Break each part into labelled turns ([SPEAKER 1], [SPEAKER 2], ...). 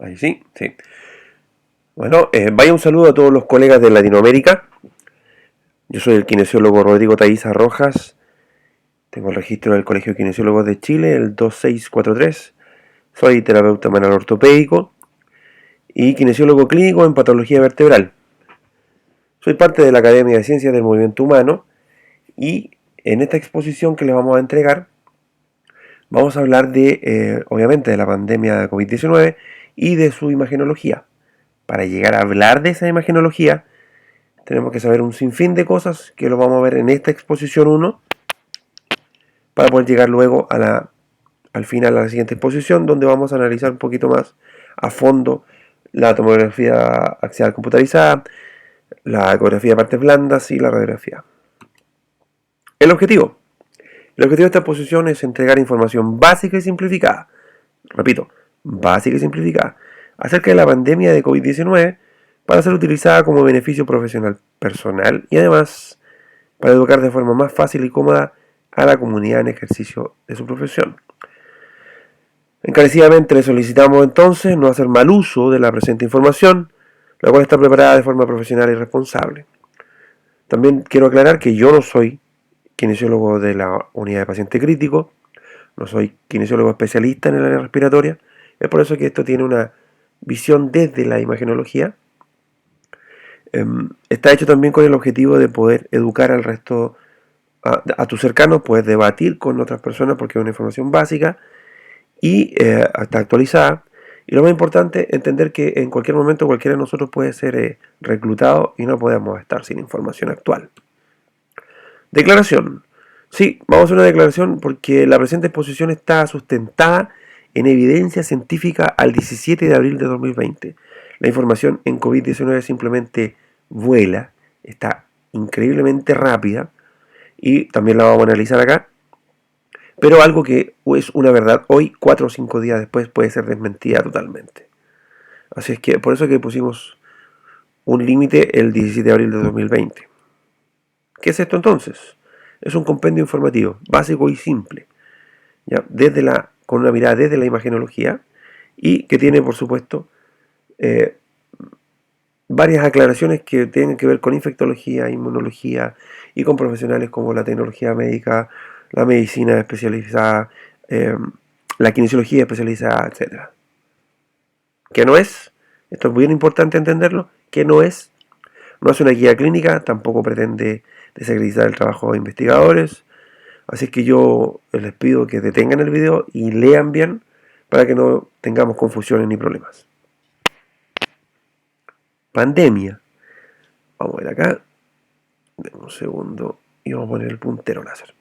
[SPEAKER 1] Ahí sí, sí. Bueno, vaya un saludo a todos los colegas de Latinoamérica. Yo soy el kinesiólogo Rodrigo Taiza Rojas. Tengo el registro del Colegio de Kinesiólogos de Chile, el 2643. Soy terapeuta manual ortopédico y kinesiólogo clínico en patología vertebral. Soy parte de la Academia de Ciencias del Movimiento Humano y en esta exposición que les vamos a entregar vamos a hablar de, obviamente, de la pandemia de COVID-19 y de su imagenología. Para llegar a hablar de esa imagenología tenemos que saber un sinfín de cosas que lo vamos a ver en esta exposición 1 para poder llegar luego al final a la siguiente exposición donde vamos a analizar un poquito más a fondo la tomografía axial computarizada, la ecografía de partes blandas y la radiografía. El objetivo de esta exposición es entregar información básica y simplificada, repito, básica y simplificada, acerca de la pandemia de COVID-19 para ser utilizada como beneficio profesional personal y además para educar de forma más fácil y cómoda a la comunidad en ejercicio de su profesión. Encarecidamente le solicitamos entonces no hacer mal uso de la presente información, la cual está preparada de forma profesional y responsable. También quiero aclarar que yo no soy kinesiólogo de la unidad de paciente crítico, no soy kinesiólogo especialista en el área respiratoria, es por eso que esto tiene una visión desde la imagenología. Está hecho también con el objetivo de poder educar al resto, a tus cercanos, puedes debatir con otras personas porque es una información básica y está actualizada. Y lo más importante, entender que en cualquier momento cualquiera de nosotros puede ser reclutado y no podemos estar sin información actual. Declaración. Sí, vamos a hacer una declaración porque la presente exposición está sustentada en evidencia científica al 17 de abril de 2020. La información en COVID-19 simplemente vuela, está increíblemente rápida y también la vamos a analizar acá. Pero algo que es una verdad hoy, 4 o 5 días después, puede ser desmentida totalmente. Así es que por eso que pusimos un límite el 17 de abril de 2020. ¿Qué es esto entonces? Es un compendio informativo, básico y simple, ¿ya? Con una mirada desde la imagenología y que tiene, por supuesto, varias aclaraciones que tienen que ver con infectología, inmunología y con profesionales como la tecnología médica, la medicina especializada, la kinesiología especializada, etc. ¿Qué no es? Esto es muy importante entenderlo. ¿Qué no es? No es una guía clínica, tampoco pretende desacreditar el trabajo de investigadores. Así que yo les pido que detengan el video y lean bien para que no tengamos confusiones ni problemas. Pandemia. Vamos a ver acá. Denme un segundo y vamos a poner el puntero láser.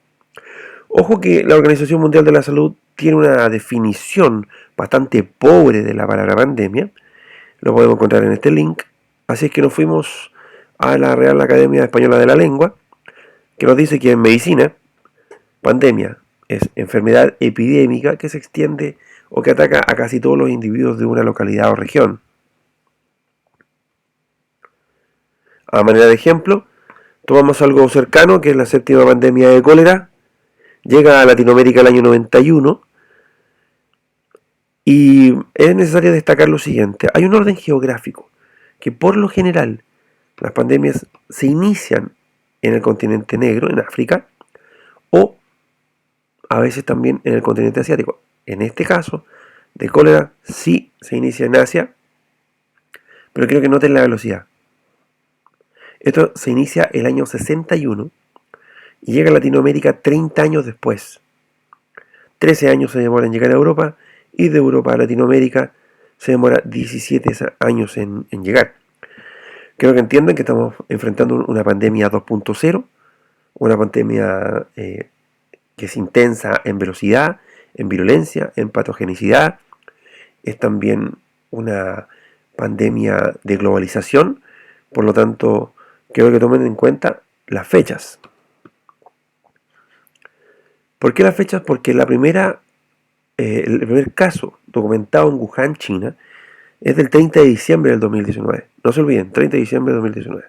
[SPEAKER 1] Ojo que la Organización Mundial de la Salud tiene una definición bastante pobre de la palabra pandemia. Lo podemos encontrar en este link. Así es que nos fuimos a la Real Academia Española de la Lengua, que nos dice que en medicina, pandemia es enfermedad epidémica que se extiende o que ataca a casi todos los individuos de una localidad o región. A manera de ejemplo, tomamos algo cercano, que es la séptima pandemia de cólera. Llega a Latinoamérica el año 91 y es necesario destacar lo siguiente. Hay un orden geográfico que por lo general las pandemias se inician en el continente negro, en África, o a veces también en el continente asiático. En este caso, de cólera sí se inicia en Asia, pero quiero que noten la velocidad. Esto se inicia el año 61 y llega a Latinoamérica 30 años después. 13 años se demora en llegar a Europa y de Europa a Latinoamérica se demora 17 años en llegar. Creo que entienden que estamos enfrentando una pandemia 2.0, una pandemia que es intensa en velocidad, en virulencia, en patogenicidad. Es también una pandemia de globalización, por lo tanto, quiero que tomen en cuenta las fechas. ¿Por qué las fechas? Porque el primer caso documentado en Wuhan, China, es del 30 de diciembre del 2019. No se olviden, 30 de diciembre del 2019.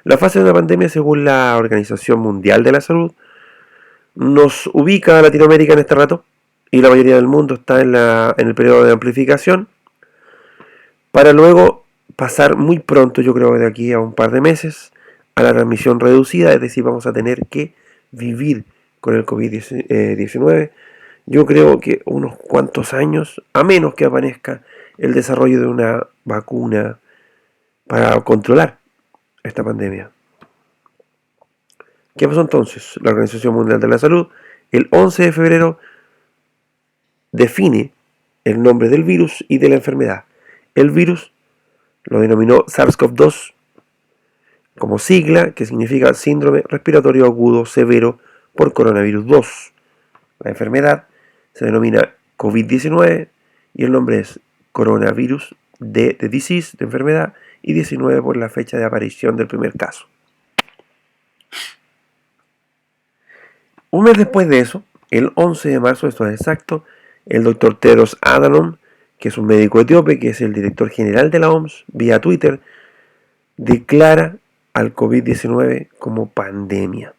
[SPEAKER 1] La fase de una pandemia, según la Organización Mundial de la Salud, nos ubica a Latinoamérica en este rato y la mayoría del mundo está en el periodo de amplificación. para luego pasar muy pronto, yo creo que de aquí a un par de meses, a la transmisión reducida, es decir, vamos a tener que vivir con el COVID-19, yo creo que unos cuantos años, a menos que aparezca el desarrollo de una vacuna para controlar esta pandemia. ¿Qué pasó entonces? La Organización Mundial de la Salud, el 11 de febrero, define el nombre del virus y de la enfermedad. El virus lo denominó SARS-CoV-2 como sigla, que significa síndrome respiratorio agudo severo por coronavirus 2. La enfermedad se denomina COVID-19 y el nombre es coronavirus de disease, de enfermedad, y 19 por la fecha de aparición del primer caso. Un mes después de eso, el 11 de marzo, esto es exacto, el doctor Tedros Adhanom, que es un médico etíope, que es el director general de la OMS, vía Twitter, declara al COVID-19 como pandemia.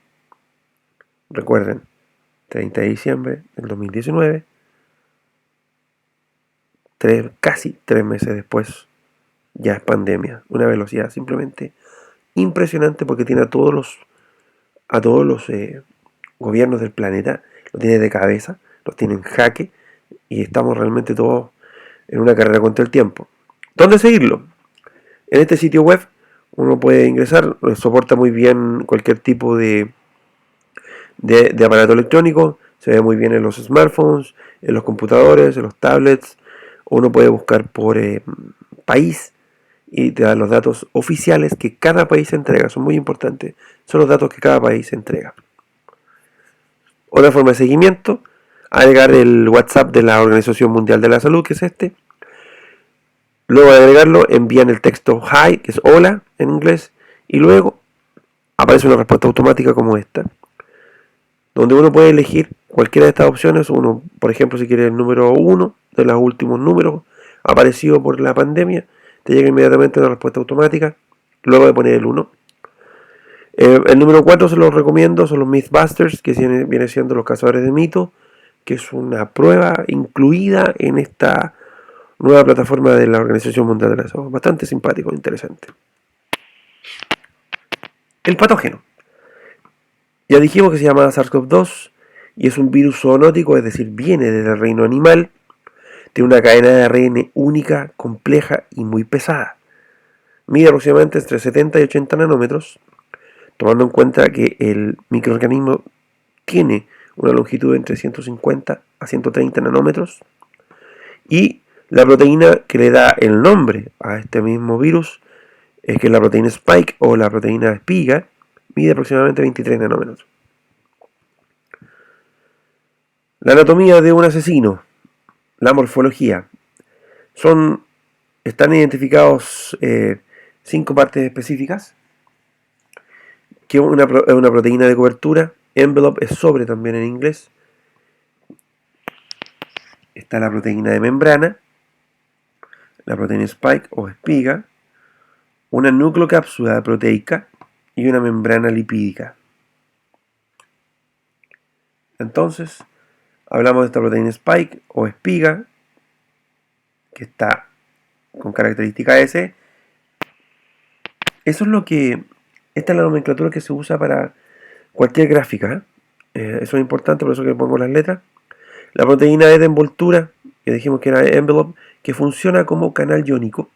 [SPEAKER 1] Recuerden, 30 de diciembre del 2019, casi 3 meses después, ya es pandemia. Una velocidad simplemente impresionante porque tiene a todos los gobiernos del planeta, lo tiene de cabeza, los tiene en jaque y estamos realmente todos en una carrera contra el tiempo. ¿Dónde seguirlo? En este sitio web uno puede ingresar, soporta muy bien cualquier tipo de aparato electrónico, se ve muy bien en los smartphones, en los computadores, en los tablets. Uno puede buscar por país y te da los datos oficiales que cada país entrega, son muy importantes, son los datos que cada país entrega. Otra forma de seguimiento, agregar el WhatsApp de la Organización Mundial de la Salud, que es este. Luego de agregarlo, envían el texto hi, que es hola en inglés, y luego aparece una respuesta automática como esta, donde uno puede elegir cualquiera de estas opciones. Uno, por ejemplo, si quiere el número 1 de los últimos números aparecidos por la pandemia, te llega inmediatamente una respuesta automática, luego de poner el 1. El número 4 se los recomiendo, son los Mythbusters, que viene siendo los cazadores de mitos, que es una prueba incluida en esta nueva plataforma de la Organización Mundial de la Salud. Bastante simpático, interesante. El patógeno. Ya dijimos que se llama SARS-CoV-2 y es un virus zoonótico, es decir, viene del reino animal. Tiene una cadena de ARN única, compleja y muy pesada. Mide aproximadamente entre 70 y 80 nanómetros, tomando en cuenta que el microorganismo tiene una longitud de entre 150 a 130 nanómetros. Y la proteína que le da el nombre a este mismo virus, que es la proteína Spike o la proteína espiga, mide aproximadamente 23 nanómetros. La anatomía de un asesino, la morfología. Están identificados 5 partes específicas, que es una proteína de cobertura. Envelope es sobre también en inglés. Está la proteína de membrana, la proteína spike o espiga, una nucleocápsula proteica y una membrana lipídica. Entonces, hablamos de esta proteína spike o espiga, que está con característica S. Esta es la nomenclatura que se usa para cualquier gráfica. Eso es importante, por eso que pongo las letras. La proteína E de envoltura, que dijimos que era envelope, que funciona como canal iónico.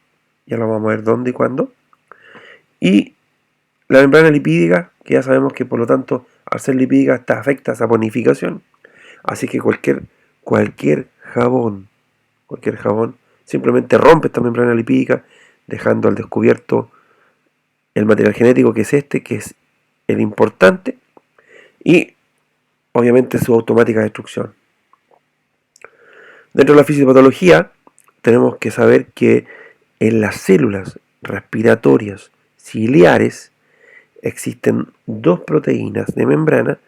[SPEAKER 1] Ya lo vamos a ver dónde y cuándo. Y la membrana lipídica, que ya sabemos que por lo tanto, al ser lipídica, está afecta a esa saponificación. Así que cualquier jabón simplemente rompe esta membrana lipídica, dejando al descubierto el material genético, que es que es el importante, y obviamente su automática destrucción. Dentro de la fisiopatología tenemos que saber que en las células respiratorias ciliares existen 2 proteínas de membrana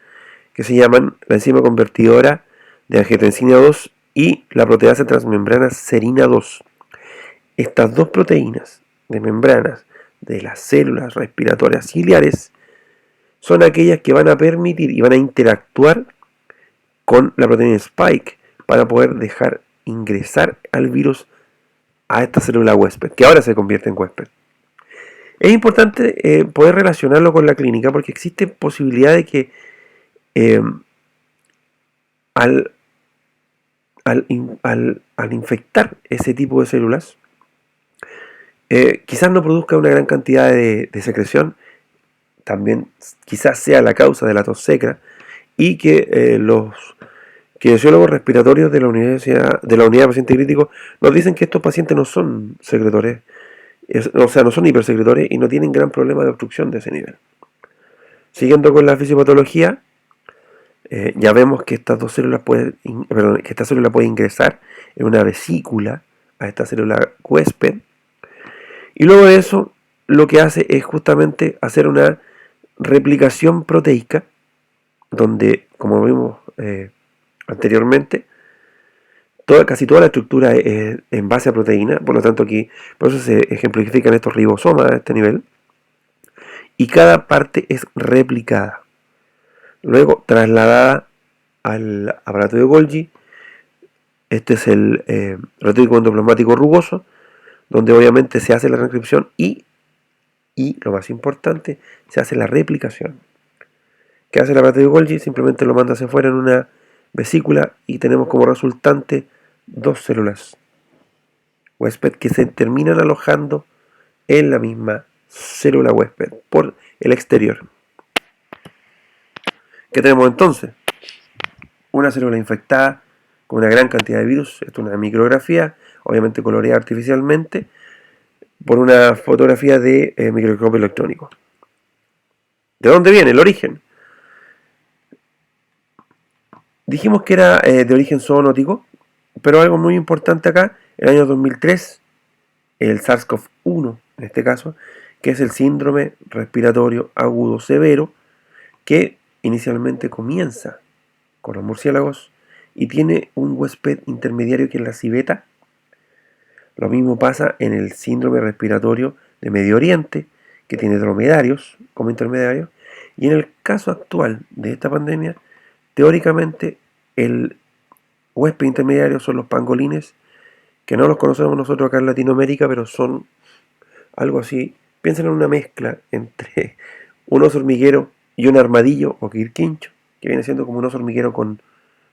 [SPEAKER 1] que se llaman la enzima convertidora de angiotensina 2 y la proteasa transmembrana serina 2. Estas 2 proteínas de membranas de las células respiratorias ciliares son aquellas que van a permitir y van a interactuar con la proteína spike para poder dejar ingresar al virus a esta célula huésped, que ahora se convierte en huésped. Es importante poder relacionarlo con la clínica porque existe posibilidad de que al infectar ese tipo de células, quizás no produzca una gran cantidad de secreción, también quizás sea la causa de la tos seca, y que los kinesiólogos respiratorios de la unidad de paciente crítico nos dicen que estos pacientes no son secretores, o sea, no son hipersecretores y no tienen gran problema de obstrucción de ese nivel. Siguiendo con la fisiopatología, ya vemos que estas dos células que esta célula puede ingresar en una vesícula a esta célula huésped, y luego de eso lo que hace es justamente hacer una replicación proteica, donde, como vimos anteriormente, casi toda la estructura es en base a proteína, por lo tanto aquí, por eso se ejemplifican estos ribosomas a este nivel, y cada parte es replicada, luego trasladada al aparato de Golgi. Este es el retículo endoplasmático rugoso, donde obviamente se hace la transcripción y lo más importante, se hace la replicación. ¿Qué hace el aparato de Golgi? Simplemente lo manda hacia afuera en una vesícula y tenemos como resultante dos células huésped que se terminan alojando en la misma célula huésped por el exterior. ¿Qué tenemos entonces? Una célula infectada con una gran cantidad de virus. Esto es una micrografía, obviamente coloreada artificialmente por una fotografía de microscopio electrónico. ¿De dónde viene el origen? Dijimos que era de origen zoonótico, pero algo muy importante acá, el año 2003, el SARS-CoV-1 en este caso, que es el síndrome respiratorio agudo severo, que inicialmente comienza con los murciélagos y tiene un huésped intermediario que es la civeta. Lo mismo pasa en el síndrome respiratorio de Medio Oriente, que tiene dromedarios como intermediarios, y en el caso actual de esta pandemia, teóricamente el huésped intermediario son los pangolines, que no los conocemos nosotros acá en Latinoamérica, pero son algo así. Piensen en una mezcla entre un oso hormiguero y un armadillo o quirquincho, que viene siendo como un oso hormiguero con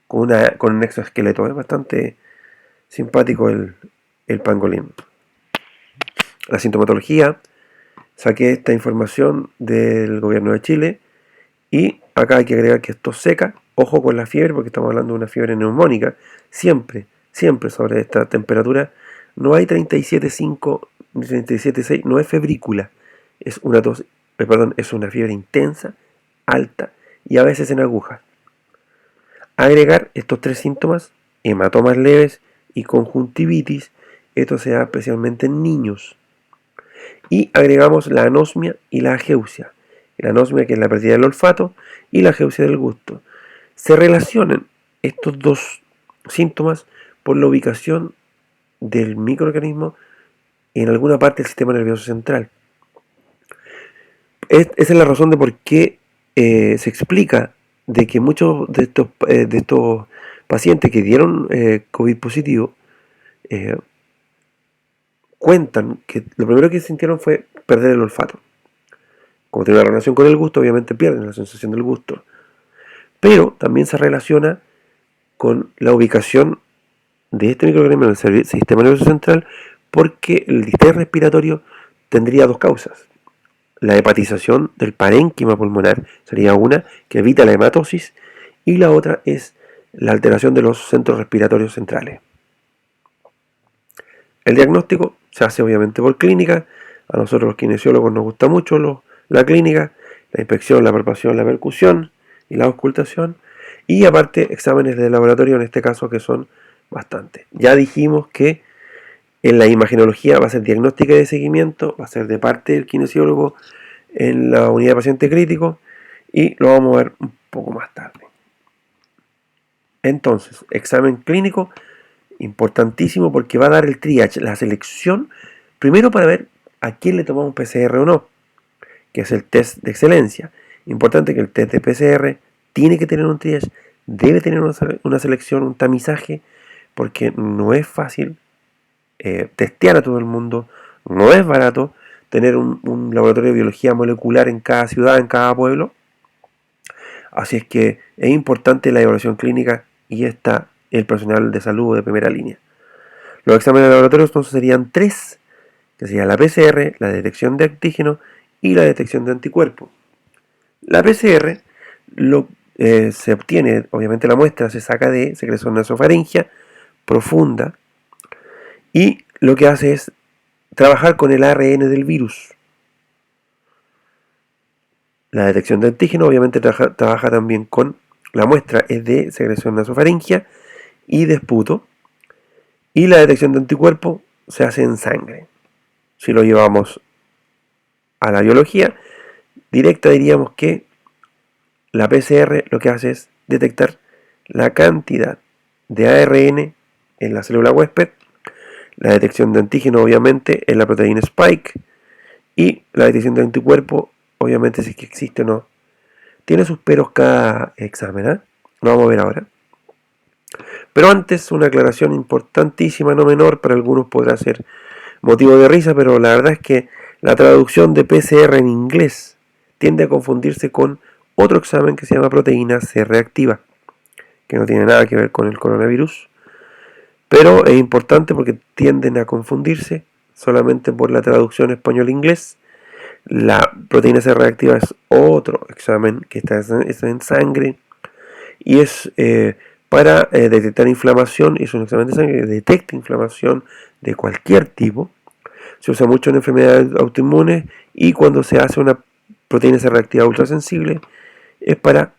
[SPEAKER 1] un exoesqueleto. Es bastante simpático el pangolín. La sintomatología, saqué esta información del gobierno de Chile y acá hay que agregar que esto seca. Ojo con la fiebre porque estamos hablando de una fiebre neumónica. Siempre sobre esta temperatura no hay 37,5 ni 37,6, no es febrícula. Es una tos, es una fiebre intensa, alta y a veces en agujas. Agregar estos tres síntomas, hematomas leves y conjuntivitis, esto se da especialmente en niños. Y agregamos la anosmia y la ageusia. La anosmia, que es la pérdida del olfato, y la ageusia del gusto. Se relacionan estos dos síntomas por la ubicación del microorganismo en alguna parte del sistema nervioso central. Esa es la razón de por qué se explica de que muchos de estos pacientes que dieron COVID positivo cuentan que lo primero que sintieron fue perder el olfato. Como tiene una relación con el gusto, obviamente pierden la sensación del gusto. Pero también se relaciona con la ubicación de este microorganismo en el sistema nervioso central, porque el distrés respiratorio tendría dos causas. La hepatización del parénquima pulmonar sería una que evita la hematosis, y la otra es la alteración de los centros respiratorios centrales. El diagnóstico se hace obviamente por clínica. A nosotros los kinesiólogos nos gusta mucho la clínica, la inspección, la palpación, la percusión y la auscultación, y aparte exámenes de laboratorio en este caso que son bastantes. Ya dijimos que en la imagenología va a ser diagnóstica y de seguimiento, va a ser de parte del kinesiólogo en la unidad de paciente crítico, y lo vamos a ver un poco más tarde. Entonces, examen clínico, importantísimo porque va a dar el triage, la selección, primero para ver a quién le tomamos PCR o no, que es el test de excelencia. Importante que el test de PCR tiene que tener un triage, debe tener una selección, un tamizaje, porque no es fácil testear a todo el mundo, no es barato tener un laboratorio de biología molecular en cada ciudad, en cada pueblo. Así es que es importante la evaluación clínica y está el personal de salud de primera línea. Los exámenes de laboratorio entonces serían 3, que sería la PCR, la detección de antígeno y la detección de anticuerpos. La PCR se obtiene, obviamente la muestra se saca de secreción nasofaringea profunda y lo que hace es trabajar con el ARN del virus. La detección de antígeno obviamente trabaja también con la muestra es de secreción nasofaringea y de esputo, y la detección de anticuerpos se hace en sangre. Si lo llevamos a la biología directa, diríamos que la PCR lo que hace es detectar la cantidad de ARN en la célula huésped, la detección de antígeno obviamente en la proteína spike y la detección de anticuerpo obviamente si es que existe o no. Tiene sus peros cada examen, ¿eh? Lo vamos a ver ahora. Pero antes una aclaración importantísima, no menor, para algunos podrá ser motivo de risa, pero la verdad es que la traducción de PCR en inglés tiende a confundirse con otro examen que se llama proteína C reactiva, que no tiene nada que ver con el coronavirus, pero es importante porque tienden a confundirse solamente por la traducción español-inglés. La proteína C reactiva es otro examen que está en sangre y es para detectar inflamación. Es un examen de sangre que detecta inflamación de cualquier tipo. Se usa mucho en enfermedades autoinmunes y cuando se hace una proteína C reactiva ultrasensible es para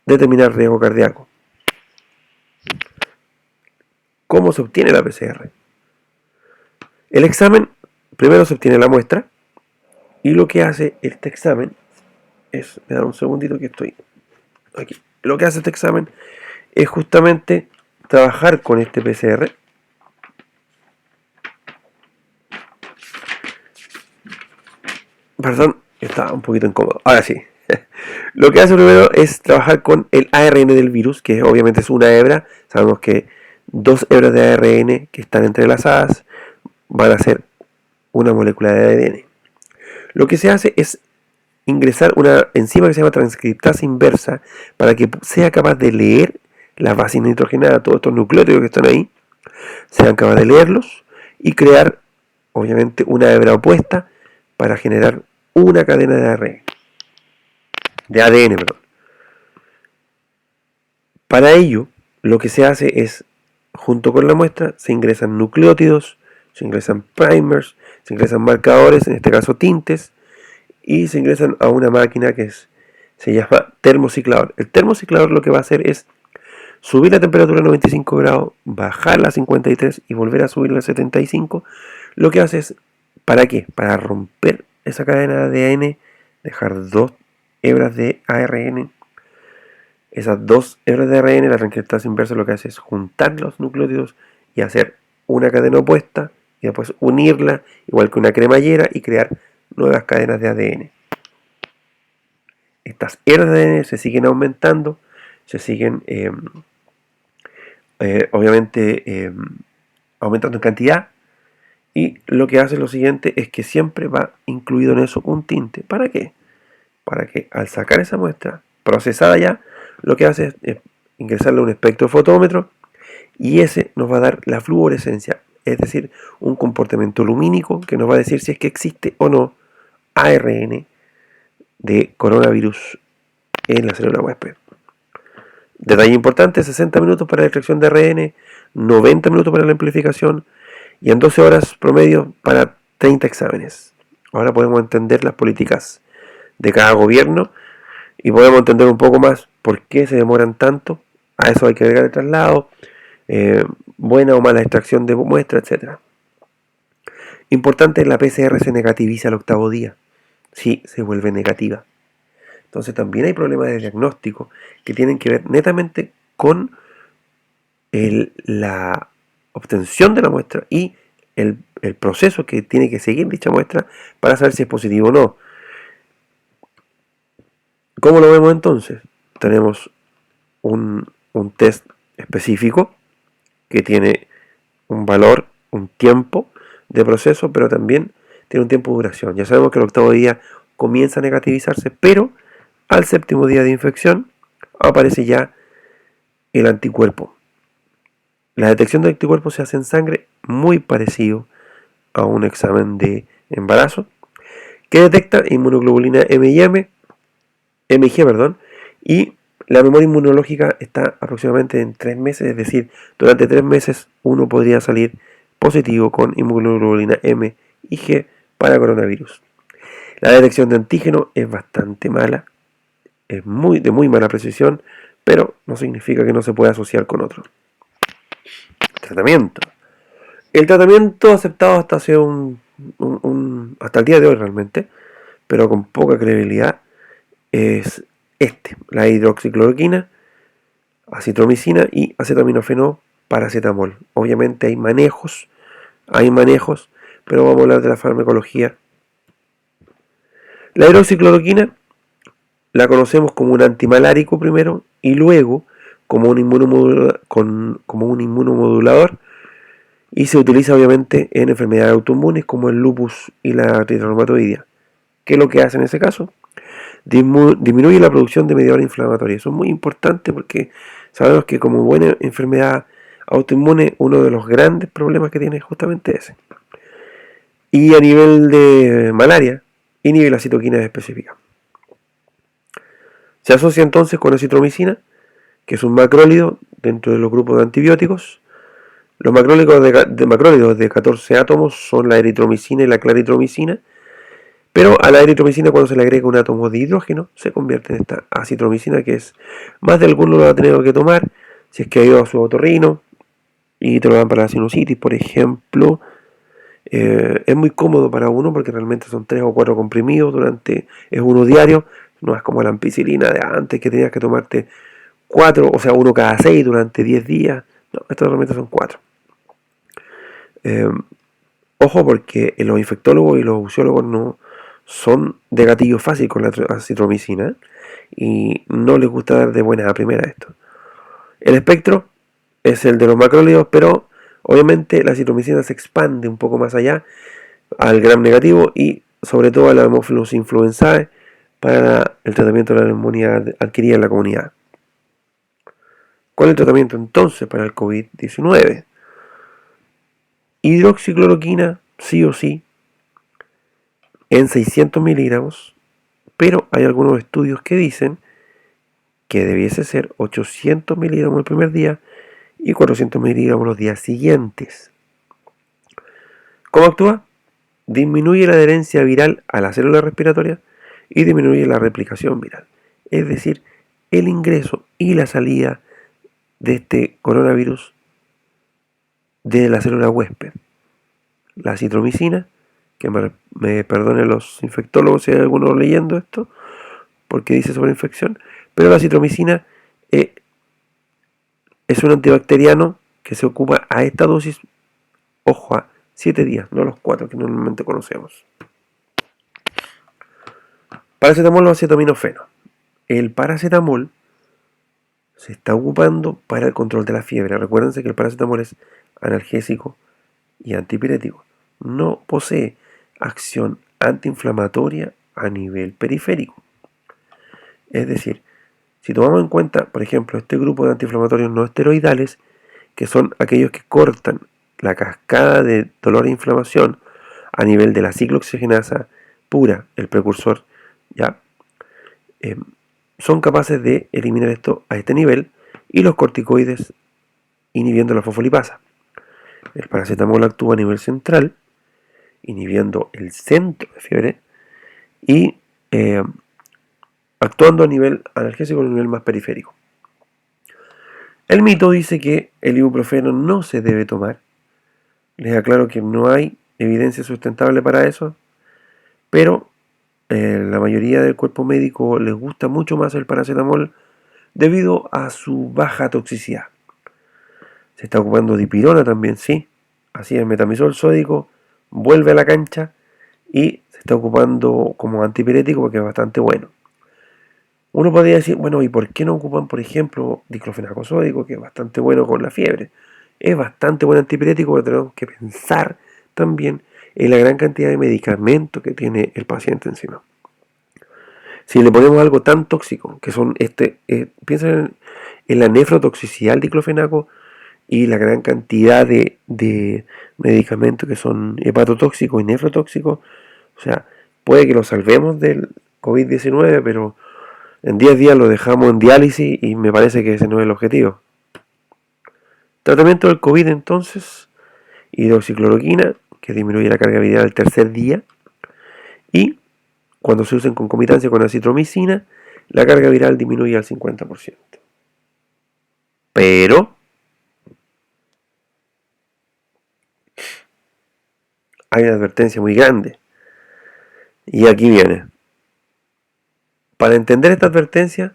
[SPEAKER 1] determinar riesgo cardíaco. ¿Cómo se obtiene la PCR? El examen, primero se obtiene la muestra y lo que hace este examen es, me da un segundito que estoy aquí, lo que hace este examen es justamente trabajar con este PCR. Perdón, estaba un poquito incómodo. Ahora sí. Lo que hace primero es trabajar con el ARN del virus, que obviamente es una hebra. Sabemos que 2 hebras de ARN que están entrelazadas van a ser una molécula de ADN. Lo que se hace es ingresar una enzima que se llama transcriptasa inversa para que sea capaz de leer la base nitrogenada, todos estos nucleótidos que están ahí, sean capaces de leerlos y crear, obviamente, una hebra opuesta para generar una cadena de ARN. De ADN, perdón. Para ello, lo que se hace es, junto con la muestra, se ingresan nucleótidos, se ingresan primers, se ingresan marcadores, en este caso tintes, y se ingresan a una máquina que se llama termociclador. El termociclador lo que va a hacer es subir la temperatura a 95 grados, bajarla a 53 y volver a subirla a 75. Lo que hace es, ¿para qué? Para romper esa cadena de ADN, dejar 2 hebras de ARN. Esas 2 hebras de ARN, la transcriptasa inversa lo que hace es juntar los nucleótidos y hacer una cadena opuesta y después unirla igual que una cremallera y crear nuevas cadenas de ADN. Estas hebras de ADN se siguen aumentando, se siguen obviamente aumentando en cantidad, y lo que hace lo siguiente es que siempre va incluido en eso un tinte. ¿Para qué? Para que al sacar esa muestra procesada ya, lo que hace es ingresarle a un espectrofotómetro y ese nos va a dar la fluorescencia, es decir, un comportamiento lumínico que nos va a decir si es que existe o no ARN de coronavirus en la célula huésped. Detalle importante, 60 minutos para la extracción de ARN, 90 minutos para la amplificación y en 12 horas promedio para 30 exámenes. Ahora podemos entender las políticas de cada gobierno y podemos entender un poco más por qué se demoran tanto. A eso hay que agregar el traslado, buena o mala extracción de muestra, etc. Importante, la PCR se negativiza al 8º día. Sí, se vuelve negativa. Entonces también hay problemas de diagnóstico que tienen que ver netamente con la obtención de la muestra y el proceso que tiene que seguir dicha muestra para saber si es positivo o no. ¿Cómo lo vemos entonces? Tenemos un test específico que tiene un valor un tiempo de proceso, pero también tiene un tiempo de duración. Ya sabemos que el octavo día comienza a negativizarse, pero al séptimo día de infección aparece ya el anticuerpo. La detección de anticuerpos se hace en sangre, muy parecido a un examen de embarazo, que detecta inmunoglobulina MG, y la memoria inmunológica está aproximadamente en 3 meses, es decir, durante 3 meses uno podría salir positivo con inmunoglobulina M y G para coronavirus. La detección de antígeno es bastante mala, es de muy mala precisión, pero no significa que no se pueda asociar con otro. Tratamiento. El tratamiento aceptado hasta hace hasta el día de hoy realmente, pero con poca credibilidad, es la hidroxicloroquina, acitromicina y acetaminofeno paracetamol. Obviamente hay manejos, pero vamos a hablar de la farmacología. La hidroxicloroquina la conocemos como un antimalárico primero y luego como un inmunomodulador, y se utiliza obviamente en enfermedades autoinmunes como el lupus y la artritis reumatoidea. ¿Qué es lo que hace en ese caso? Disminuye la producción de mediadores inflamatorios. Eso es muy importante porque sabemos que como buena enfermedad autoinmune, uno de los grandes problemas que tiene es justamente ese. Y a nivel de malaria, inhibe la citoquina específica. Se asocia entonces con la acitromicina, que es un macrólido dentro de los grupos de antibióticos. Los macrólidos de 14 átomos son la eritromicina y la claritromicina, pero a la eritromicina, cuando se le agrega un átomo de hidrógeno, se convierte en esta acitromicina, que es, más de alguno lo ha tenido que tomar si es que ha ido a su otorrino y te lo dan para la sinusitis, por ejemplo. Es muy cómodo para uno porque realmente son 3 o 4 comprimidos, es uno diario, no es como la ampicilina de antes que tenías que tomarte 4, o sea, uno cada 6 durante 10 días. No, estos realmente son 4. Ojo, porque los infectólogos y los usiólogos no son de gatillo fácil con la acitromicina y no les gusta dar de buenas a primeras esto. El espectro es el de los macrólidos, pero obviamente la acitromicina se expande un poco más allá al gram negativo y sobre todo a la Haemophilus influenzae para el tratamiento de la neumonía adquirida en la comunidad. ¿Cuál es el tratamiento entonces para el COVID-19? Hidroxicloroquina, sí o sí, en 600 miligramos, pero hay algunos estudios que dicen que debiese ser 800 miligramos el primer día y 400 miligramos los días siguientes. ¿Cómo actúa? Disminuye la adherencia viral a las células respiratorias y disminuye la replicación viral. Es decir, el ingreso y la salida de este coronavirus de la célula huésped. La acitromicina, que me perdonen los infectólogos si hay alguno leyendo esto, porque dice sobre infección, pero la acitromicina es un antibacteriano que se ocupa a esta dosis, ojo, a 7 días, no los 4 que normalmente conocemos. Paracetamol o acetaminofeno. El paracetamol se está ocupando para el control de la fiebre. Recuérdense que el paracetamol es analgésico y antipirético. No posee acción antiinflamatoria a nivel periférico. Es decir, si tomamos en cuenta, por ejemplo, este grupo de antiinflamatorios no esteroidales, que son aquellos que cortan la cascada de dolor e inflamación a nivel de la ciclooxigenasa pura, el precursor, ¿ya? Son capaces de eliminar esto a este nivel, y los corticoides inhibiendo la fosfolipasa. El paracetamol actúa a nivel central, inhibiendo el centro de fiebre y actuando a nivel analgésico, a nivel más periférico. El mito dice que el ibuprofeno no se debe tomar. Les aclaro que no hay evidencia sustentable para eso, pero la mayoría del cuerpo médico les gusta mucho más el paracetamol debido a su baja toxicidad. Se está ocupando dipirona también, sí. Así es, metamizol sódico vuelve a la cancha y se está ocupando como antipirético porque es bastante bueno. Uno podría decir, bueno, ¿y por qué no ocupan, por ejemplo, diclofenaco sódico, que es bastante bueno con la fiebre? es bastante buen antipirético, pero tenemos que pensar también en la gran cantidad de medicamentos que tiene el paciente encima. Si le ponemos algo tan tóxico, que son piensen en la nefrotoxicidad del diclofenaco y la gran cantidad de medicamentos que son hepatotóxicos y nefrotóxicos, o sea, puede que lo salvemos del COVID-19, pero en 10 días lo dejamos en diálisis y me parece que ese no es el objetivo. Tratamiento del COVID entonces, hidroxicloroquina, que disminuye la carga viral al tercer día, y cuando se usa en concomitancia con acitromicina, la carga viral disminuye al 50%. Pero hay una advertencia muy grande. Y aquí viene. Para entender esta advertencia,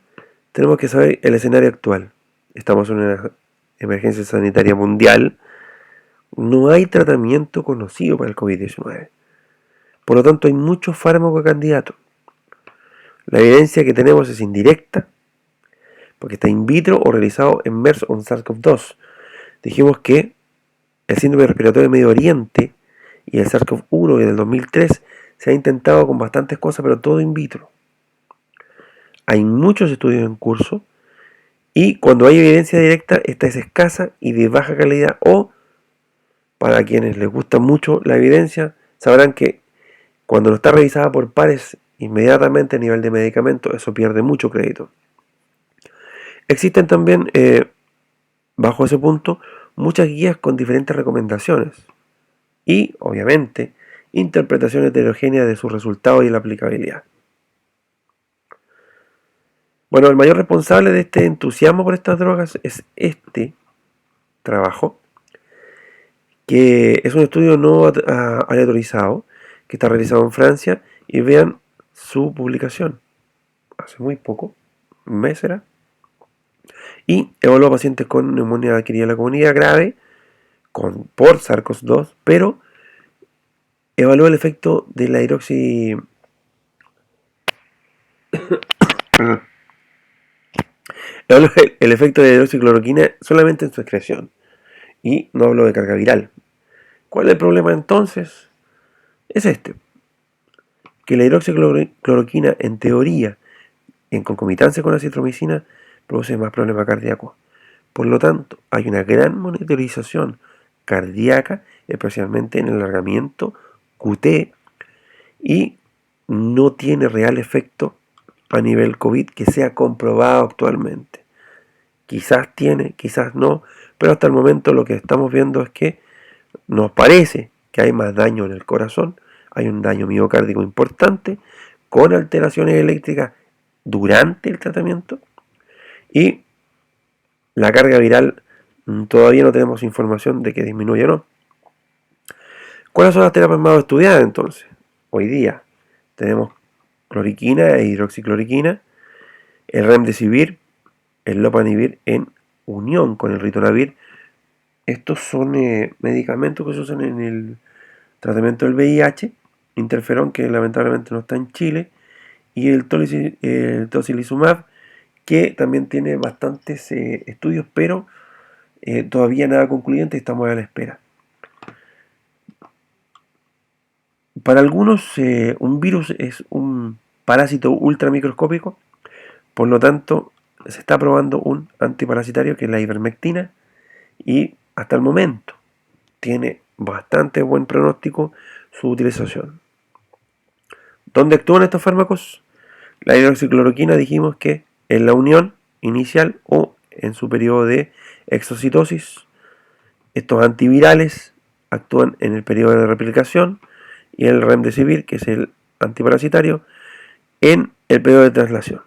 [SPEAKER 1] tenemos que saber el escenario actual. Estamos en una emergencia sanitaria mundial. No hay tratamiento conocido para el COVID-19. Por lo tanto, hay muchos fármacos candidatos. La evidencia que tenemos es indirecta, porque está in vitro o realizado en MERS o en SARS-CoV-2. Dijimos que el síndrome respiratorio de Medio Oriente y el SARS-CoV-1 del 2003 se ha intentado con bastantes cosas, pero todo in vitro. Hay muchos estudios en curso y cuando hay evidencia directa, esta es escasa y de baja calidad, o para quienes les gusta mucho la evidencia, sabrán que cuando no está revisada por pares inmediatamente a nivel de medicamento, eso pierde mucho crédito. Existen también, bajo ese punto, muchas guías con diferentes recomendaciones y, obviamente, interpretaciones heterogéneas de sus resultados y la aplicabilidad. Bueno, el mayor responsable de este entusiasmo por estas drogas es este trabajo, que es un estudio no aleatorizado, que está realizado en Francia, y vean su publicación, hace muy poco, un mes era, y evaluó a pacientes con neumonía adquirida en la comunidad grave, por SARS-CoV-2, pero evaluó el efecto de la evaluó el efecto de la hidroxicloroquina solamente en su excreción, y no habló de carga viral. ¿Cuál es el problema entonces? Es este, que la hidroxicloroquina, en teoría, en concomitancia con la acitromicina, produce más problemas cardíacos. Por lo tanto, hay una gran monitorización cardíaca, especialmente en el alargamiento QT, y no tiene real efecto a nivel COVID que sea comprobado actualmente. Quizás tiene, quizás no, pero hasta el momento lo que estamos viendo es que nos parece que hay más daño en el corazón, hay un daño miocárdico importante, con alteraciones eléctricas durante el tratamiento, y la carga viral todavía no tenemos información de que disminuye o no. ¿Cuáles son las terapias más estudiadas entonces? Hoy día tenemos cloriquina e hidroxicloroquina, el remdesivir, el lopanivir en unión con el ritonavir. Estos son medicamentos que se usan en el tratamiento del VIH, interferón, que lamentablemente no está en Chile, y el tocilizumab, que también tiene bastantes estudios, pero todavía nada concluyente, estamos a la espera. Para algunos, un virus es un parásito ultramicroscópico, por lo tanto, se está probando un antiparasitario que es la ivermectina, y hasta el momento tiene bastante buen pronóstico su utilización. ¿Dónde actúan estos fármacos? La hidroxicloroquina dijimos que en la unión inicial o en su periodo de exocitosis. Estos antivirales actúan en el periodo de replicación, y el remdesivir, que es el antiparasitario, en el periodo de traslación.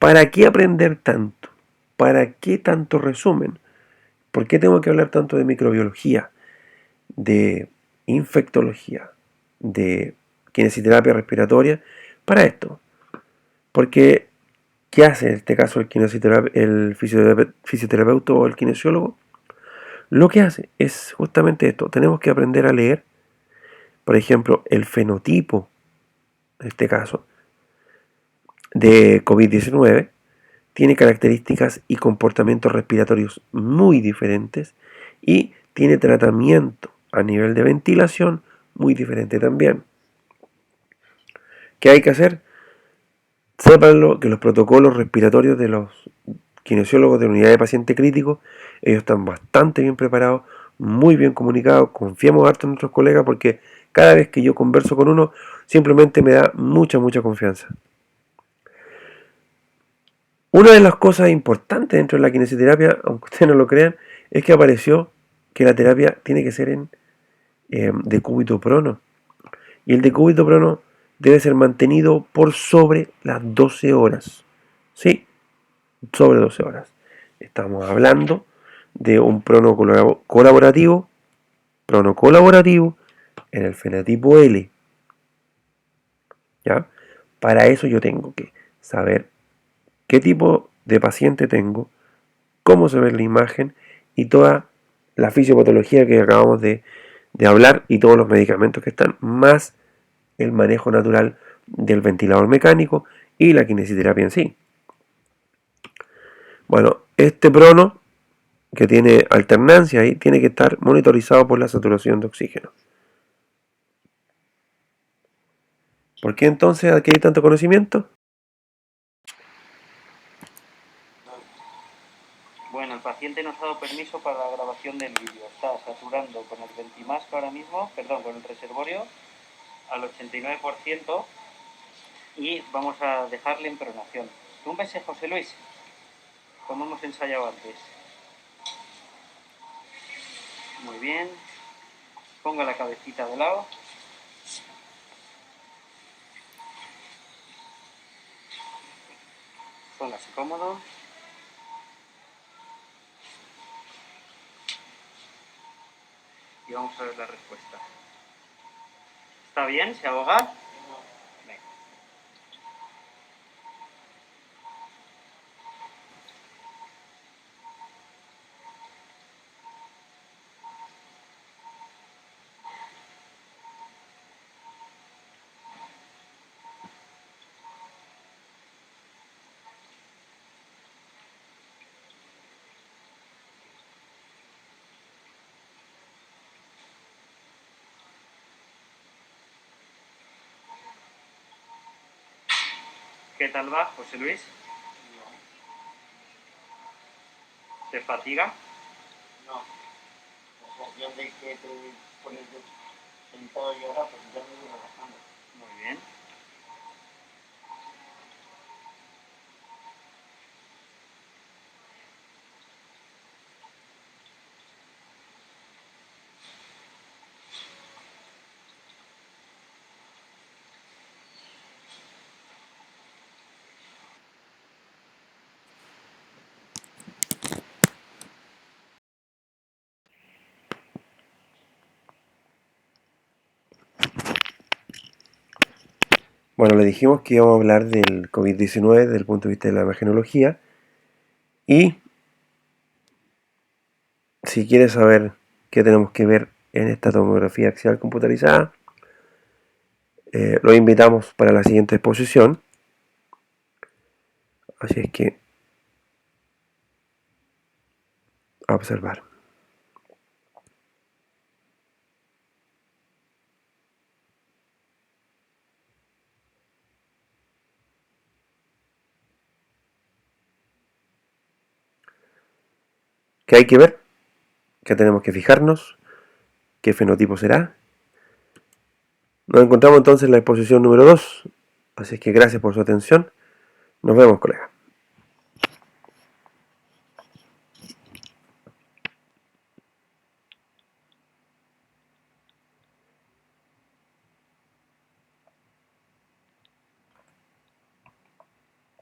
[SPEAKER 1] ¿Para qué aprender tanto? ¿Para qué tanto resumen? ¿Por qué tengo que hablar tanto de microbiología, de infectología, de kinesiterapia respiratoria? Para esto. Porque, ¿qué hace en este caso el fisioterapeuta o el kinesiólogo? Lo que hace es justamente esto. Tenemos que aprender a leer, por ejemplo, el fenotipo, en este caso, de COVID-19. tiene características y comportamientos respiratorios muy diferentes y tiene tratamiento a nivel de ventilación muy diferente también. ¿Qué hay que hacer? Sépanlo que los protocolos respiratorios de los kinesiólogos de la unidad de paciente crítico, ellos están bastante bien preparados, muy bien comunicados, confiamos harto en nuestros colegas porque cada vez que yo converso con uno, simplemente me da mucha confianza. Una de las cosas importantes dentro de la kinesioterapia, aunque ustedes no lo crean, es que apareció que la terapia tiene que ser en decúbito prono. Y el decúbito prono debe ser mantenido por sobre las 12 horas. Sí, sobre 12 horas. Estamos hablando de un prono colaborativo en el fenotipo L. ¿Ya? Para eso yo tengo que saber qué tipo de paciente tengo, cómo se ve la imagen y toda la fisiopatología que acabamos de hablar y todos los medicamentos que están, más el manejo natural del ventilador mecánico y la kinesioterapia en sí. Bueno, este prono que tiene alternancia ahí tiene que estar monitorizado por la saturación de oxígeno. ¿Por qué entonces adquirir tanto conocimiento?
[SPEAKER 2] Bueno, el paciente nos ha dado permiso para la grabación del vídeo. Está saturando con el Ventimask ahora mismo, perdón, con el reservorio al 89% y vamos a dejarle en pronación. Túmbese, José Luis, como hemos ensayado antes. Muy bien. Ponga la cabecita de lado. Póngase cómodo. Y vamos a ver la respuesta. ¿Está bien? ¿Se ahoga? Venga. ¿Qué tal va, José Luis? ¿Se fatiga?
[SPEAKER 3] No, la sensación de que te pones sentado y ahora pues ya me voy relajando.
[SPEAKER 2] Muy bien.
[SPEAKER 1] Bueno, le dijimos que íbamos a hablar del COVID-19 desde el punto de vista de la imagenología y si quieres saber qué tenemos que ver en esta tomografía axial computarizada, lo invitamos para la siguiente exposición. Así es que a observar. ¿Qué hay que ver? ¿Qué tenemos que fijarnos? ¿Qué fenotipo será? Nos encontramos entonces en la exposición número 2. Así es que gracias por su atención. Nos vemos, colegas.